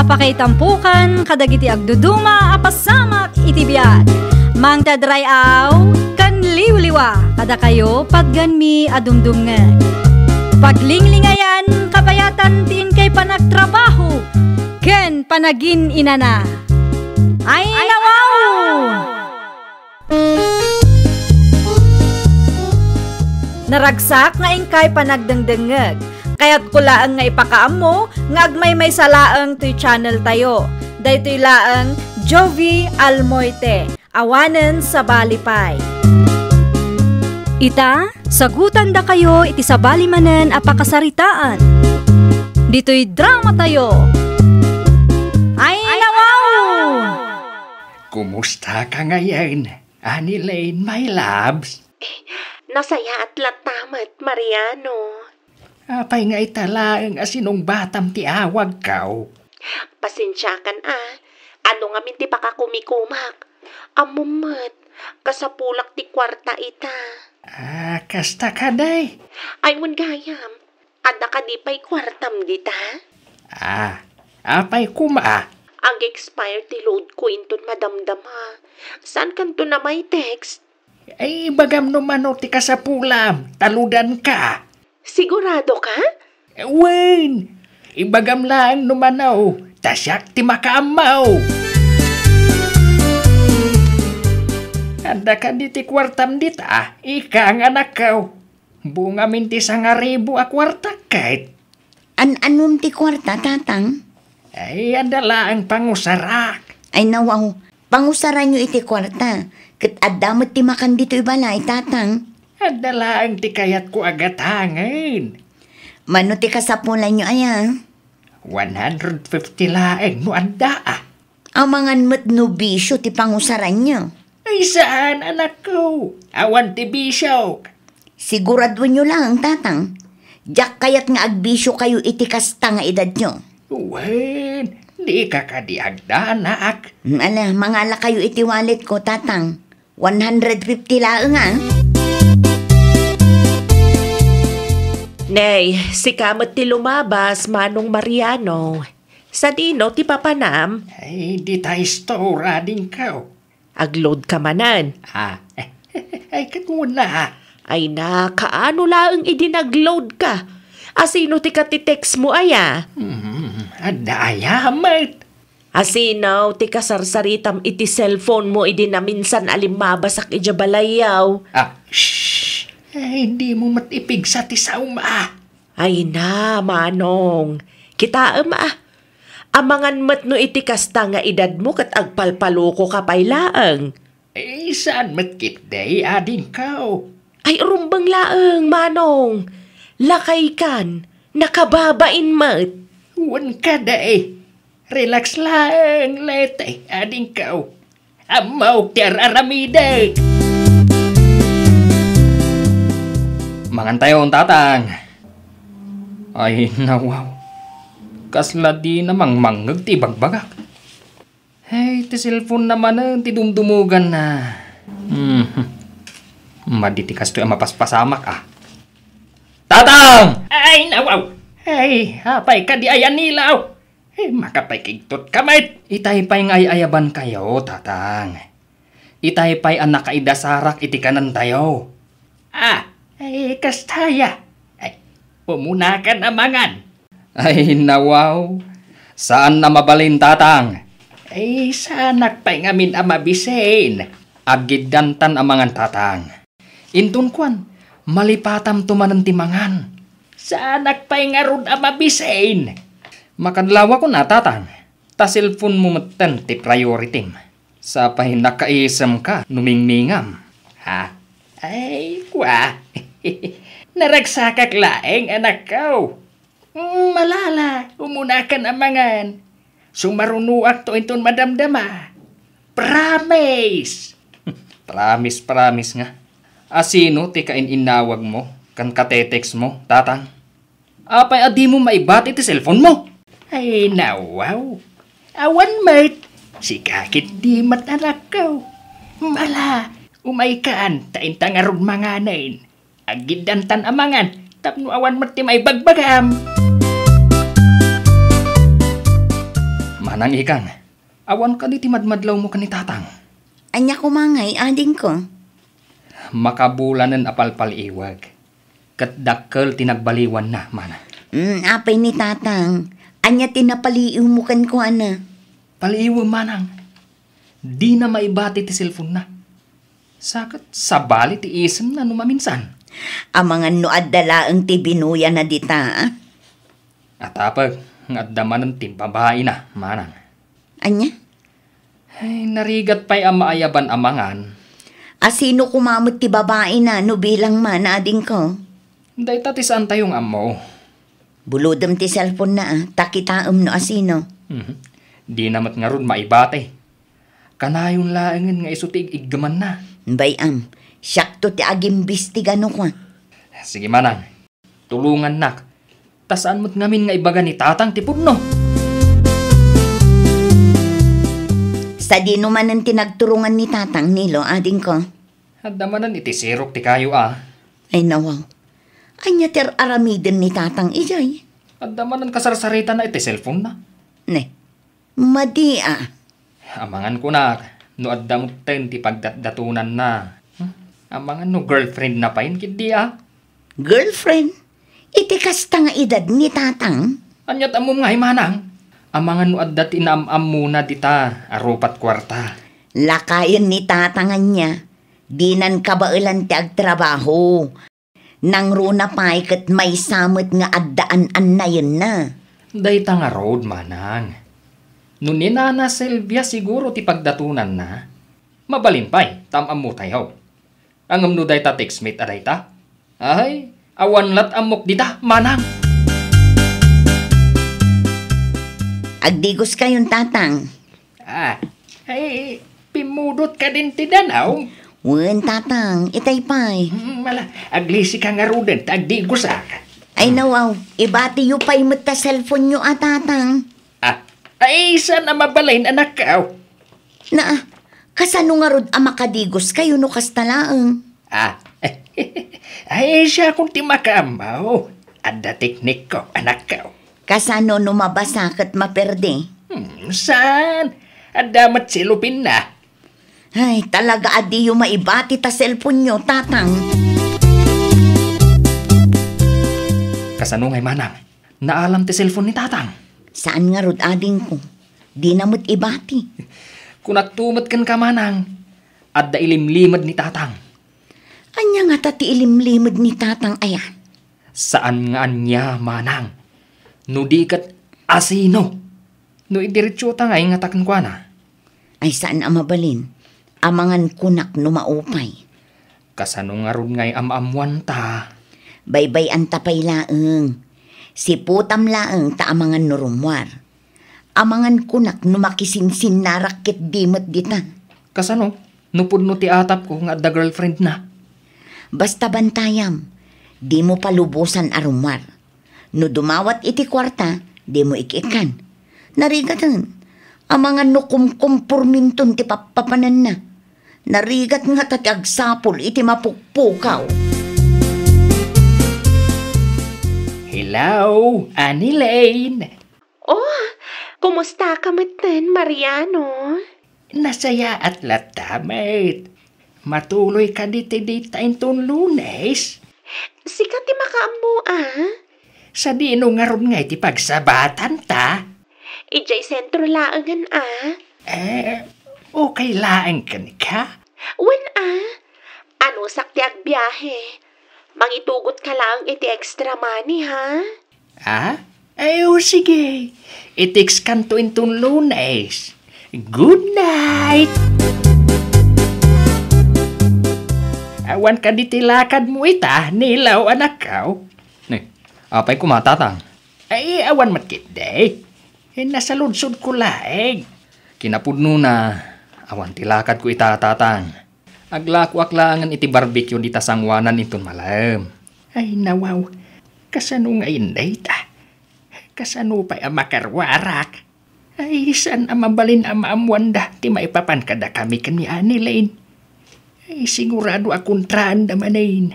Apakaitampukan, kadagiti agduduma, apasamak itibiyat. Mang tadrayaw, kan liwliwa, kada kayo pagganmi adumdumngan. Paglinglingayan, kabayatan tiin kay panagtrabaho, ken panagin inana. Ay nawaw! Naragsak nga ingkay panagdengdengeg. Kaya't kulaang nga ipakaam mo, nga agmay salaang tuy channel tayo. Daytoy laang Jovi Almoite, awanen sa balipay. Ita, sagutan da kayo iti sa balimanen apakasaritaan. Dito'y drama tayo. Ay nawaw! Kumusta ka ngayon, Annie Lane, my loves? Nasaya at latamat, Mariano. Apay nga italaang asinong batam ti awag kaw. Pasensyakan Ano nga minti pa ka kumikumak. Amumat, kasapulak ti kwarta ita. Kasta ka day. Ay mun gayam, ada ka di pa'y kwartam dita. Apay kuma. Ang expire ti load ko inton madamdama. Saan kanto na may text? Ay bagam numano ti kasapulam, taludan ka. Sigurado ka? Wen, ibagam lang numanaw, tasyak ti makamaw. Anda ka di ti kwartam dita, ika ang anak kaw. Bunga minti 1,000 a kwarta kahit. Anum ti kwarta, tatang? Ay, anda lang pangusarak. Ay nawaw, pangusaran nyo iti kwarta. Kat adamot ti makan dito ibalay, tatang. Anda lang ti kayat ko agatangin. Mano ti kasapulan nyo aya? 150 laeng no anda Ang mga matnubisyo ti pangusaran nyo. Ay saan anak ko? Awan ti bisyo. Sigurado nyo lang, tatang. Diyak kayat nga agbisyo kayo iti kasta nga edad nyo. Wen, di ka kadiagda anak. Mangala kayo iti wallet ko, tatang. 150 laeng Nay, si kamot ti lumabas, Manong Mariano. Sa dino ti papanam? Ay, di tayo stora din ka. Agload ka manan. Ay, katmuna. Ay na, kaano laang idinagload ka? Asino ti katitext mo aya? Ada ayamat. Asino ti kasarsaritam iti cellphone mo idinaminsan alimabasak ijabalayaw. Shhh. Ay, hindi mo matipig sa tisauma. Ay na, Manong. Kita amangan mat no iti kasta nga edad mo kat agpalpaloko ka pay laang. Ay, saan matkit day ading kao? Ay, rumbang laang, Manong. Lakay kan, nakababain mat. Wan ka day. Relax lang, lete, ading kao. Amaw tiar aramidag. Mangantayon, tatang. Ay, nawaw. Kasla di namang manggag ti bagbagak. Hey, ti cellphone naman ti dumdumugan na. Maditikas to ang mapaspasamak Tatang! Ay, nawaw! Ay, hapay ka di ayan nilaw. Ay, makapay kigtot kamay. Itay pa'y ngayayaban kayo, tatang. Itay pa'y anak kaidasarak iti kanan tayo. Ay, kastaya. Ay, pumunakan amangan. Ay, nawaw. Saan na mabalin, tatang? Ay, sanak pa'y ngamin amabisin. Agidantan amangan, tatang. Intun kwan, malipatam tumanan timangan. Sanak pa'y ngarod amabisin. Makadlawa ko na, tatang. Ta cellphone mo matan ti priority. Sa pa'y nakaisam ka, numingmingam. Ay, kwa. Naragsakak laeng anak ko. Malala, umunakan amangan. Sumarunuak to inton madamdama. Promise! Promise nga. Asino ti kain inawag mo, kan katetext mo, tatang? Apay adi mo maibati ti cellphone mo. Ay, nawaw. Awan mate. Si kakit di mat anak ko. Mala, umaykaan, tain tangarod manganain. Agidantan amangan, tapno awan mat ti may bagbagam. Manang ikang, awan ka di timadmadlaw mo ka ni tatang. Anya kumangay, ading ko. Makabulanan apalpal iwag. Kat dakkel tinagbaliwan na, mana. Apay ni tatang. Anya tinapaliiw mo kan ko, ana. Paliiwan manang. Di na maibati ti cellphone na. Sakat sabali ti isem na numaminsan. Amangan no adala ang ti binuya na dita, ah? At apag, ngadamanan ti babae na, manang. Anya? Ay, narigat pa'y amaayaban amangan. Asino kumamot ti babae na no bilang man, ading ko? Day tatisaan tayong amo. Bulodam ti cellphone na, ah. Takitaam no asino. Di namat nga ron maibate. Kanayon laangan nga isutig iggaman na. Bayam, syakto ti agimbis ti gano ko. Sige manang, tulungan nak. Tasaan mo't ngamin nga ibaga ni tatang ti pudno. Sa di naman ang tinagturungan ni tatang nilo, ading ko. At damanan iti sirok ti kayo Ay nawaw. Anya ter aramidin ni tatang ijay. At damanan kasarsarita na iti cellphone na. Ne, madi ah. Amangan ko na, no addamot ten ti pagdatdatunan na. Amangan no girlfriend na pa yun, kidi Girlfriend? Iti kasta nga edad ni tatang? Anyat amom nga manang. Amangan no addat inaam-am muna dita, arupat kwarta. Lakayan ni tatangan niya. Dinan kabailan ti agtrabaho. Nang runa pa'y kat may samot nga addaan-an na yun na. Dayta nga road manang. No ni Nana Silvia siguro ti pagdatunan na. Mabalimpay, tamam mo tayo. Ang amno dayta textmate adayta. Ay, awan lat amok dita, manang. Agdigos kayong tatang. Ay, pimudot ka din ti danaw. Wen tatang, itay pa'y. Mala, aglisi ka nga ruden, tagdigos Ay nawaw, ibati yu pa'y mata cellphone nyo tatang. Ay, saan na mabalain anak ka? Na, kasano nga rod makadigos kayo no kastalaang. Ay, siya kung ti makamaw. Ada teknik ko, anak ka. Kasano no mabasakat maperde. Saan? Adamat silupin na. Ay, talaga adi yu maibati ta cellphone nyo, tatang. Kasano ngay manang? Naalam ti cellphone ni tatang. Saan nga rod ading ko? Di namot ibati. Kunaktumot kan ka manang. Adda ilimlimad ni tatang. Anya nga tati ilimlimad ni tatang ayan. Saan nga anya manang? No di kat asino. No idiretso ta ngay nga takan kwa na. Ay saan amabalin? Amangan kunak no maupay. Kasano nga ron ngay amamuan ta. Baybay ang tapay laeng. Si putam laeng ta amangan nurumwar. Amangan kunak no makisinsin na rakit dimot dita. Kasano? Nupod no ti atap ko nga da girlfriend na. Basta bantayam, di mo palubusan arumwar. No dumawat iti kwarta, di mo ikikan. Narigatan, amangan no kumkumpurminton ti papapanan na. Narigat nga tati agsapol iti mapukpukaw. Hello, Annie Lane. Oh, kumusta ka maten, Mariano? Nasaya at latamit. Matuloy ka diti-dita intong Lunes. Sikat ti makaammo Sa dino nga ron nga iti pagsabatan ta. Ijay sentro laangan Okay laang ka ni ka? Wen ano sakti agbiyahe? Mangitugot ka lang iti extra money, ha? Ay, sige. Itiks kanto intong Lunes. Good night! Awan ka ditilakad mo ita, nilaw anak kao. Apay kumatatang. Ay, awan matkit day. Nasa lunsod ko laeng. Kinapudno na, awan tilakad ko itatatang. Aglakwak-langan iti barbecue di tasangwanan itong malam. Ay, nawaw. Kasano nga inday ta? Kasano pa makarwarak? Ay, saan mabalin maamuanda ti maipapan kada kami kani Annie Lane? Ay, sigurado akong traan da manayin.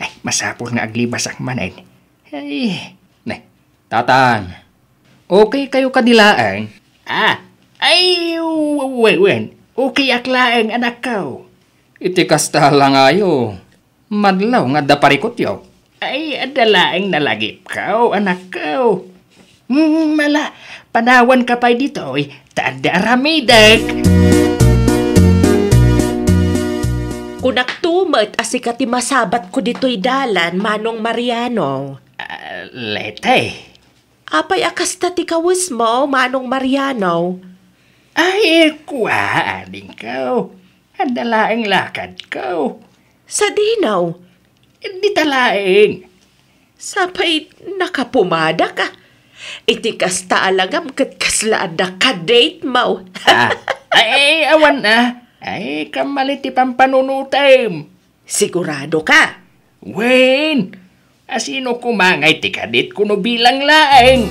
Ay, masapol nga aglibas ang manayin. Ay, tatang. Okay kayo kadilaang? Wen. Okay aklaang anak ko. Iti kasta lang ayo. Madlaw nga da parikot yaw. Ay, adalaang nalagip ka, anak ko. Mala, panawan ka pa dito, tada ramidag. Kunak tumat, asikati masabat ko dito'y dalan, Manong Mariano. Lete. Apay akasta ti kawis mo, Manong Mariano. Ay, kuha, ading ko. Adalaang lakad ko. Sa dinaw. Hindi talaing. Sapay nakapumada ka. Iti kasta alagam kat kaslaada ka date mo. Ay, awan na. Ay, kamalit ti pampanunutem. Sigurado ka? Wen, asino kumangay ti kadit kuno bilang laeng.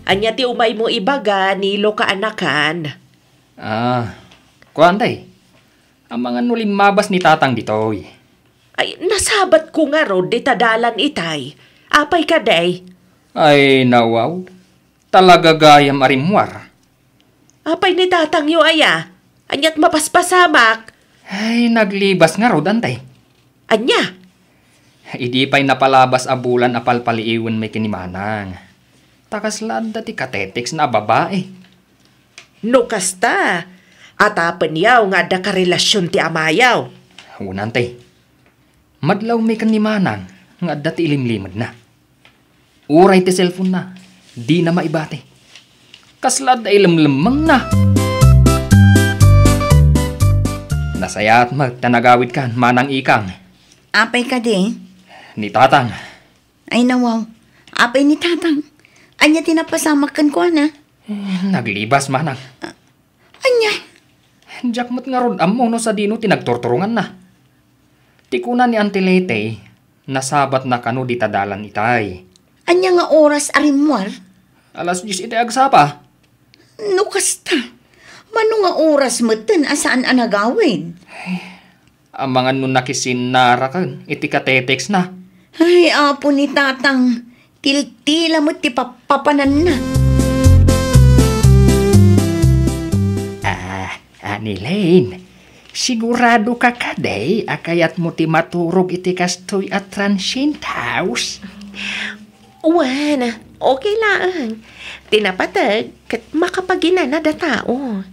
Anya ti umay mo ibaga nilo ka anakan. Kuanday. Ang mga nulimabas ni tatang ditoy. Ay, nasabat ko nga ro, ditadalan itay. Apay ka day? Ay, nawaw. Talaga gayam arimwar. Apay ni tatang yo aya. Anyat mapaspasamak. Ay, naglibas nga ro, dantay. Anya? Idi pa'y napalabas a bulan apalpaliiwan may kinimanang. Takaslad dati katetiks na babae. No kasta. Atapan yaw nga da karelasyon ti amayaw. Unantay. Madlaw may kanimanang nga dati ilimlimad na. Uray ti cellphone na. Di na maibate. Kaslad ay lamlamang na. Nasaya at magtanagawid kan manang ikang. Apay ka di? Ni tatang. Ay nawaw. Apay ni tatang. Anya tinapasamakan ko na. Naglibas manang. Anya? Jakmat nga ron amo no sa dino tinagtorturungan na. Tikunan ni Auntie Lete, nasabat na kano di tadalan itay. Anya nga oras arimwar? Alas 10 iti agsapa. No kasta. Mano nga oras meten asaan anagawid? Ang mga nun nakisinara kan, iti katetex na. Ay, apo ni tatang. Tiltila mo ti papanan na. Ani Lane, sigurado ka kaday akayat mo ti maturog iti kastoy at transient house? Wan, okay lang. Tinapatag kat makapaginana da tao.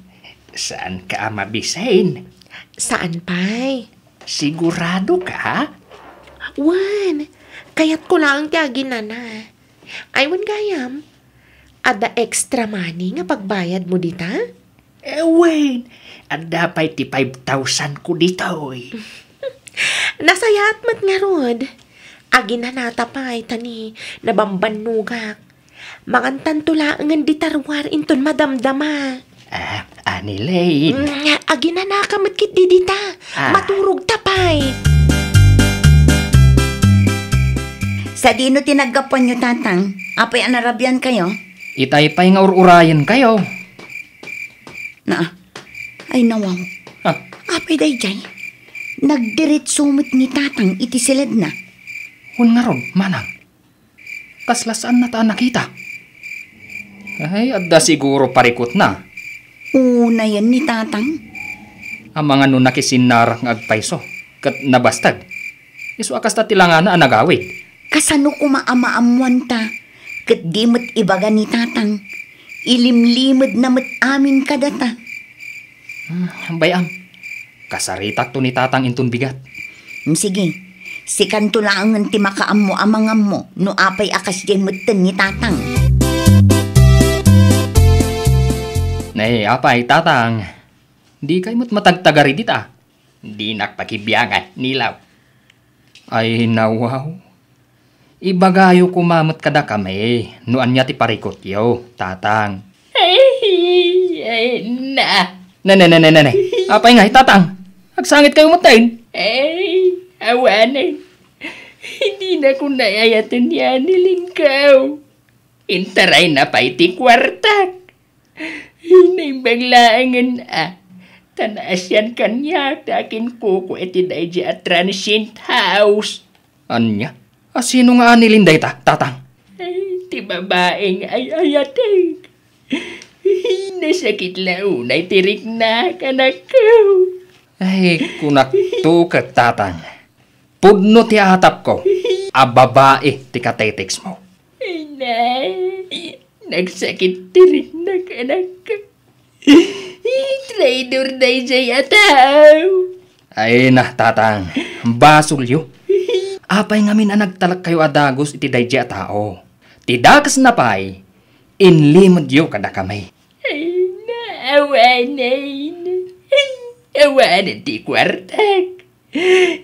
Saan ka mabisain? Saan pa'y? Sigurado ka? Wan, kayat ko lang tiyaginana. Aywan gayam, ada extra money nga pagbayad mo dita? Wait, ada pa'y ti 5,000 ko dito Nasayat mat nga rod. Agi na natapay tani, nabambanugak. Mangantan tulaangan di tarwar inton madamdama. Ani Lane. Agi na nakamat kit di dita. Maturog tapay. Sa dino tinaggapan nyo tatang, apay anarabyan kayo? Itay pa'y nga ururayan kayo. Ay nawaw. Apay day jay. Nagdirit sumit ni tatang iti silid na. Hun nga ron, manang. Kaslasaan na taan nakita. Ay, adda siguro parikot na. Una yan ni tatang. Ang mga nun nakisinarak ng agpaiso. Kat nabastag. Isu akas ta tilangan na anagawid. Kasano kumaamaamuan ta. Kat di mo't ibaga ni tatang. Ilimlimad na mo't amin kadata. Bayam. Kasaritak to ni tatang intun bigat. Sige. Si kanto lang ang ti makaam mo amangam mo. No apay akas din mo't ni tatang. Nay, apay tatang. Di kayo mo't matagtagari dita. Di nakpakibiyangan nilaw. Ay nawaw. Ibagayo kumamot kada kami. Nuan niya ti parikot yo, tatang. Na. Apay nga, tatang. Agsangit kayo mutain. Awanan. Hindi na ko naayatan niya nilingkaw. Intaray na pa iti kwartak. Hinaybaglaangan Tanaas yan kanya. Takin ko iti dahi at transient house. Anya? Sino nga anilinday tatang? ti babaeng ay ayating. Nasakit launay tirik na kanak ko. Ay, kunak to ka tatang. Pudno ti atap ko. A babae ti katetex mo. Nay, nagsakit tirik na kanak ko. Traidor na siya tao. Ay na, tatang. Basulyo. Apay ngamin ang nagtalak kayo adagos iti dayjay a tao. Tidakas na pay, inlimod yo kada kamay. Ay, naawanan. Awanan ti kwartak.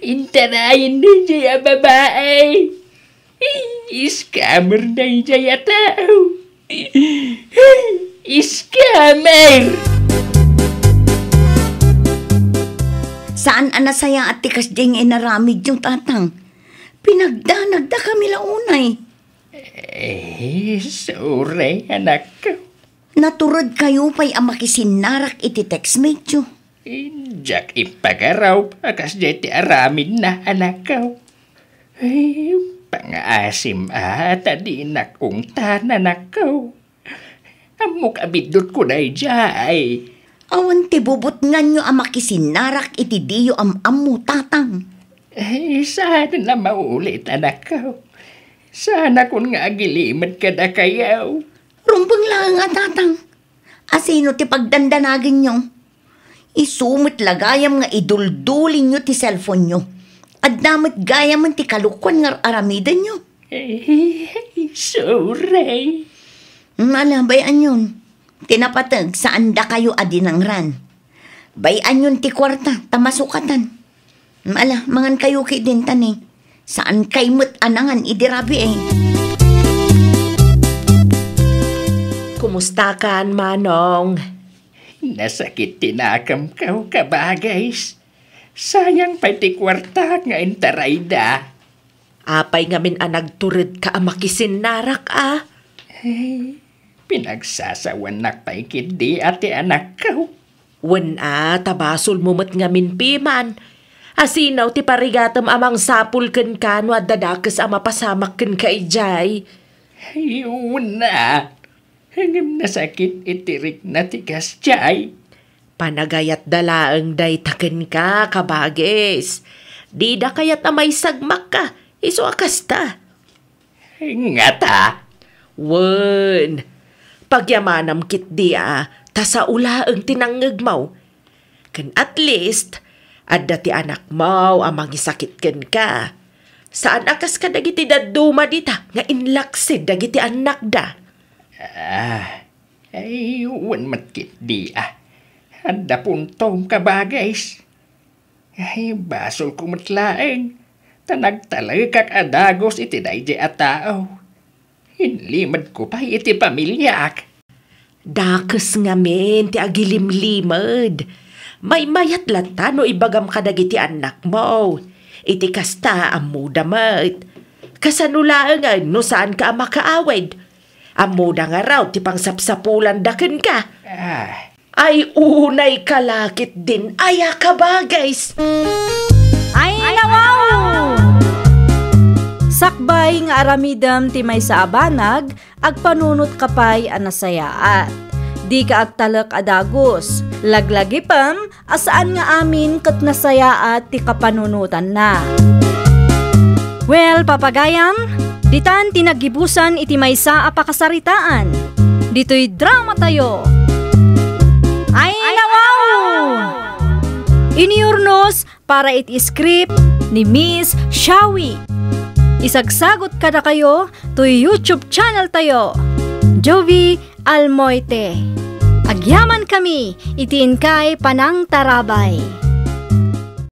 Intarayan na siya babae. Scammer na siya tao. Scammer! Saan anasayang at tikas ding inaramid yung tatang? Pinagdanagda kami launay. Sorry, anak ko. Naturod kayo pa'y amakisinarak iti textmate yo. Jack ipagaraw pakas di aramid na anak ko. Ay, pang-asim ata di nakungtan anak ko. Amok abidot ko na jay. Awan ti bubot nga nyo amakisinarak iti diyo am-amu tatang. Ay, sana na maulit anak ko. Sana kung nga agilimad ka na kayaw. Rumbang lang nga tatang. Asino ti pagdandanagin nyo? Isumit lagayam nga iduldulin nyo ti cellphone nyo. At damot gayam ti kalukwan nga aramidan nyo. Sorry. Bayan yun. Tinapatag saan da kayo adinangran. Bayan yun ti kwarta, tamasukatan. Mangan kayo kay din tani. Saan kay mo't anangan idirabi eh. Kumusta kan, Manong? Nasakit tinakam kaw kabagays. Sayang pa ti kwarta nga intarayda. Apay ngamin nagturid ka amakisin narak ah. Hey, pinagsasawan na pa'y kindi ati anak ko. Wen tabasol mo mat ngamin piman. Asinaw ti parigatam amang sapul ken kano at dadakes ama pasamak ken ka ijay. Ayun na. Hangim na sakit itirik na tigas jay. Panagayat dalaang day taken ka kabagis. Di da kayat amay sagmak ka. Iso akasta. Nga ta. Wen. Pagyamanam kit di ta sa ulaang tinangag mo. Ken at least, adda ti anak mo amang isakit ken ka. Saan akas ka dagiti daduma dita nga inlaksid dagiti anak da? Ayun matkit di Handa puntom ka bagays. Ay, basol ko matlaeng. Tanagtalay kak adagos iti dayjay a tao. Hinlimad ko pa iti pamilyak. Dakes ngamin ti agilimlimad. May mayat lata no ibagam ka dagiti anak mo. Iti kasta amu damat. Kasanulaangan no saan ka makaawid. Amu da nga raw ti pangsapsapulan daken ka. Ay unay kalakit din aya ka ba guys? Ay nawaw! Sakbay nga aramidam ti may sa abanag, agpanunot kapay anasayaat. Di ka agtalak adagos, laglagi pam, asaan nga amin kat nasayaat ti kapanunutan na. Well, papagayam, ditan tinagibusan iti maysa a pakasaritaan. Dito'y drama tayo. Ay nawaw! Iniurnos para iti script ni Miss Shawi. Isagsagot ka na kayo to YouTube channel tayo. Jovi Almoite. Agyaman kami, itiin kay Panang Tarabay.